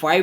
5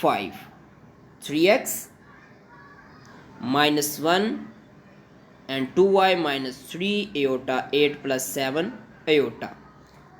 5۔ 3x minus 1 and 2y minus 3 iota 8 plus 7 iota۔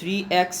3x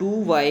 2y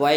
y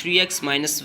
3x minus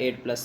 8 plus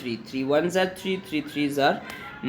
3 3 1 3 3 3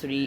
3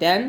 10،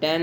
10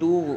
2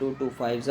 2 2 5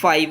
5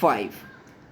5۔